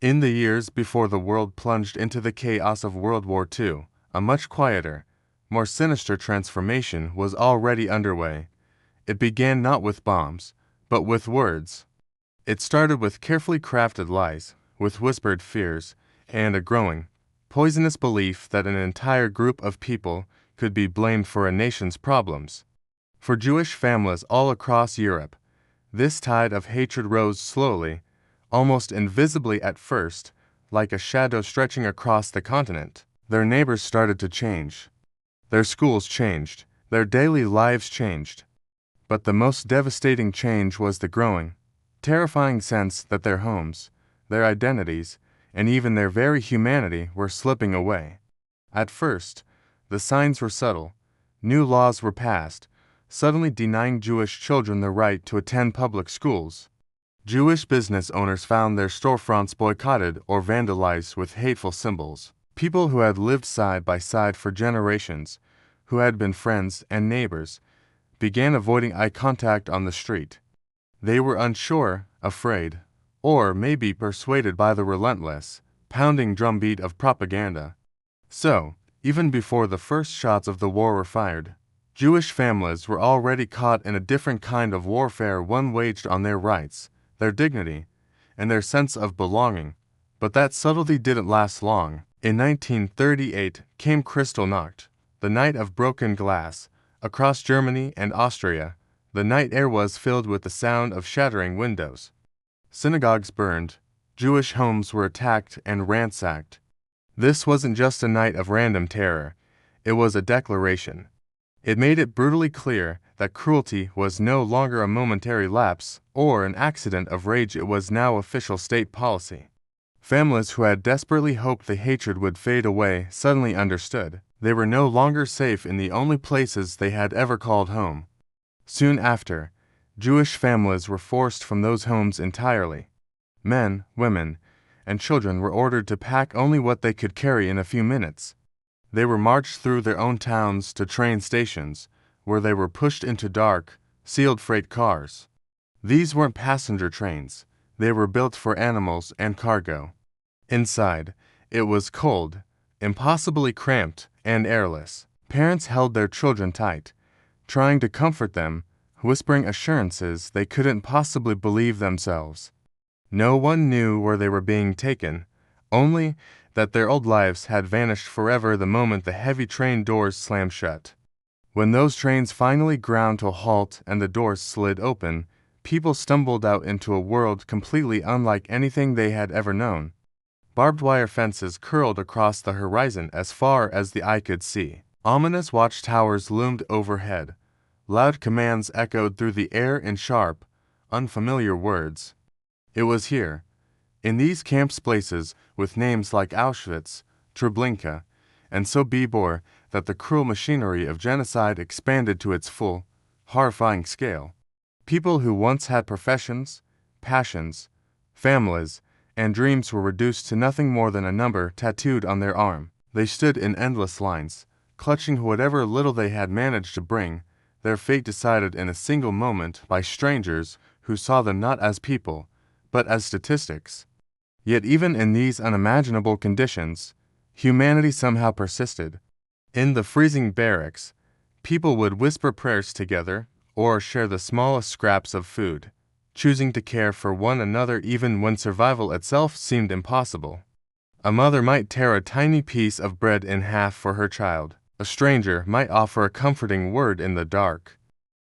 In the years before the world plunged into the chaos of World War II, a much quieter, more sinister transformation was already underway. It began not with bombs, but with words. It started with carefully crafted lies, with whispered fears, and a growing, poisonous belief that an entire group of people could be blamed for a nation's problems. For Jewish families all across Europe, this tide of hatred rose slowly, almost invisibly at first, like a shadow stretching across the continent. Their neighbors started to change. Their schools changed. Their daily lives changed. But the most devastating change was the growing, terrifying sense that their homes, their identities, and even their very humanity were slipping away. At first, the signs were subtle. New laws were passed, suddenly denying Jewish children the right to attend public schools. Jewish business owners found their storefronts boycotted or vandalized with hateful symbols. People who had lived side by side for generations, who had been friends and neighbors, began avoiding eye contact on the street. They were unsure, afraid, or maybe persuaded by the relentless, pounding drumbeat of propaganda. So, even before the first shots of the war were fired, Jewish families were already caught in a different kind of warfare, one waged on their rights, their dignity, and their sense of belonging. But that subtlety didn't last long. In 1938 came Kristallnacht, the night of broken glass. Across Germany and Austria, the night air was filled with the sound of shattering windows. Synagogues burned, Jewish homes were attacked and ransacked. This wasn't just a night of random terror, it was a declaration. It made it brutally clear that cruelty was no longer a momentary lapse or an accident of rage, it was now official state policy. Families who had desperately hoped the hatred would fade away suddenly understood. They were no longer safe in the only places they had ever called home. Soon after, Jewish families were forced from those homes entirely. Men, women, and children were ordered to pack only what they could carry in a few minutes. They were marched through their own towns to train stations, where they were pushed into dark, sealed freight cars. These weren't passenger trains. They were built for animals and cargo. Inside, it was cold, impossibly cramped, and airless. Parents held their children tight, trying to comfort them, whispering assurances they couldn't possibly believe themselves. No one knew where they were being taken, only that their old lives had vanished forever the moment the heavy train doors slammed shut. When those trains finally ground to a halt and the doors slid open, people stumbled out into a world completely unlike anything they had ever known. Barbed wire fences curled across the horizon as far as the eye could see. Ominous watchtowers loomed overhead. Loud commands echoed through the air in sharp, unfamiliar words. It was here, in these camp places with names like Auschwitz, Treblinka, and Sobibor, that the cruel machinery of genocide expanded to its full, horrifying scale. People who once had professions, passions, families, and dreams were reduced to nothing more than a number tattooed on their arm. They stood in endless lines, clutching whatever little they had managed to bring, their fate decided in a single moment by strangers who saw them not as people, but as statistics. Yet even in these unimaginable conditions, humanity somehow persisted. In the freezing barracks, people would whisper prayers together or share the smallest scraps of food, choosing to care for one another even when survival itself seemed impossible. A mother might tear a tiny piece of bread in half for her child. A stranger might offer a comforting word in the dark.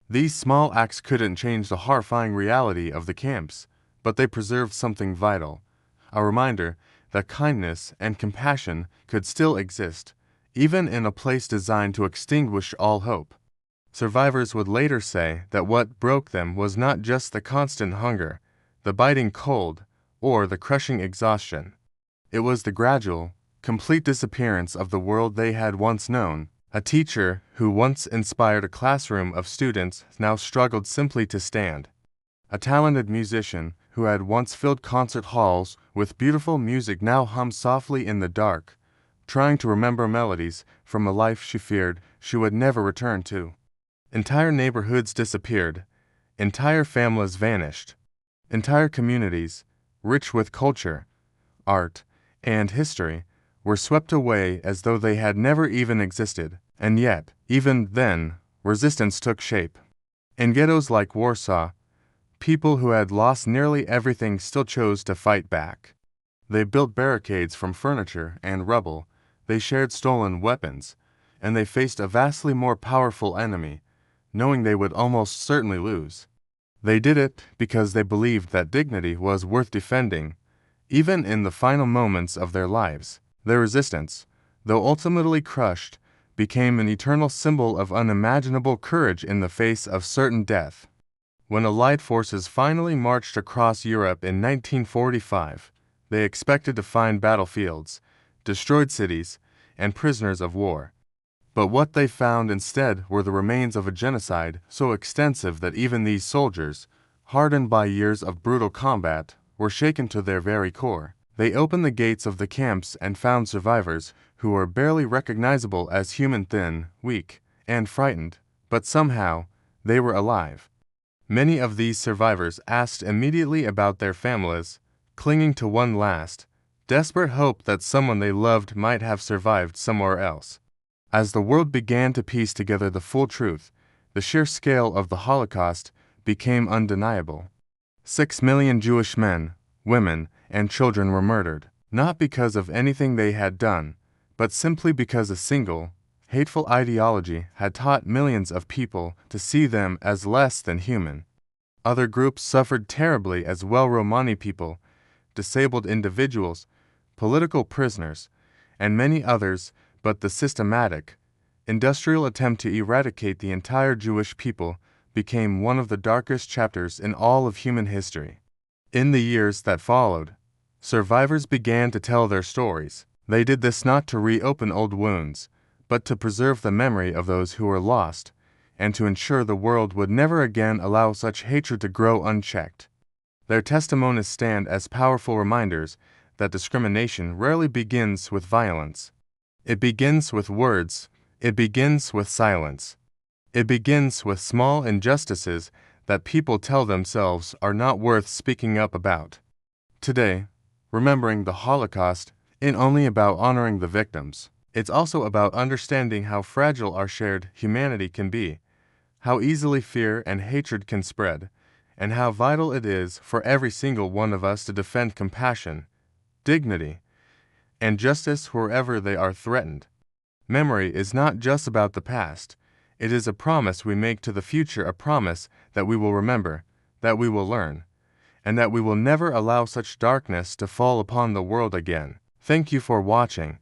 These small acts couldn't change the horrifying reality of the camps, but they preserved something vital, a reminder that kindness and compassion could still exist, even in a place designed to extinguish all hope. Survivors would later say that what broke them was not just the constant hunger, the biting cold, or the crushing exhaustion. It was the gradual, complete disappearance of the world they had once known. A teacher who once inspired a classroom of students now struggled simply to stand. A talented musician who had once filled concert halls with beautiful music now hummed softly in the dark, trying to remember melodies from a life she feared she would never return to. Entire neighborhoods disappeared. Entire families vanished. Entire communities, rich with culture, art, and history were swept away as though they had never even existed, and yet, even then, resistance took shape. In ghettos like Warsaw, people who had lost nearly everything still chose to fight back. They built barricades from furniture and rubble, they shared stolen weapons, and they faced a vastly more powerful enemy, knowing they would almost certainly lose. They did it because they believed that dignity was worth defending, even in the final moments of their lives. Their resistance, though ultimately crushed, became an eternal symbol of unimaginable courage in the face of certain death. When Allied forces finally marched across Europe in 1945, they expected to find battlefields, destroyed cities, and prisoners of war. But what they found instead were the remains of a genocide so extensive that even these soldiers, hardened by years of brutal combat, were shaken to their very core. They opened the gates of the camps and found survivors who were barely recognizable as human, thin, weak, and frightened, but somehow they were alive. Many of these survivors asked immediately about their families, clinging to one last, desperate hope that someone they loved might have survived somewhere else. As the world began to piece together the full truth, the sheer scale of the Holocaust became undeniable. 6 million Jewish men, women, and children were murdered, not because of anything they had done, but simply because a single, hateful ideology had taught millions of people to see them as less than human. Other groups suffered terribly as well: Romani people, disabled individuals, political prisoners, and many others, but the systematic, industrial attempt to eradicate the entire Jewish people became one of the darkest chapters in all of human history. In the years that followed, survivors began to tell their stories. They did this not to reopen old wounds, but to preserve the memory of those who were lost, and to ensure the world would never again allow such hatred to grow unchecked. Their testimonies stand as powerful reminders that discrimination rarely begins with violence. It begins with words, it begins with silence. It begins with small injustices that people tell themselves are not worth speaking up about. Today, remembering the Holocaust isn't only about honoring the victims. It's also about understanding how fragile our shared humanity can be, how easily fear and hatred can spread, and how vital it is for every single one of us to defend compassion, dignity, and justice wherever they are threatened. Memory is not just about the past. It is a promise we make to the future, a promise that we will remember, that we will learn, and that we will never allow such darkness to fall upon the world again. Thank you for watching.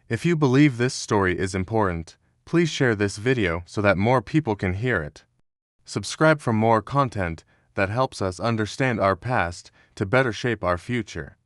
If you believe this story is important, please share this video so that more people can hear it. Subscribe for more content that helps us understand our past to better shape our future.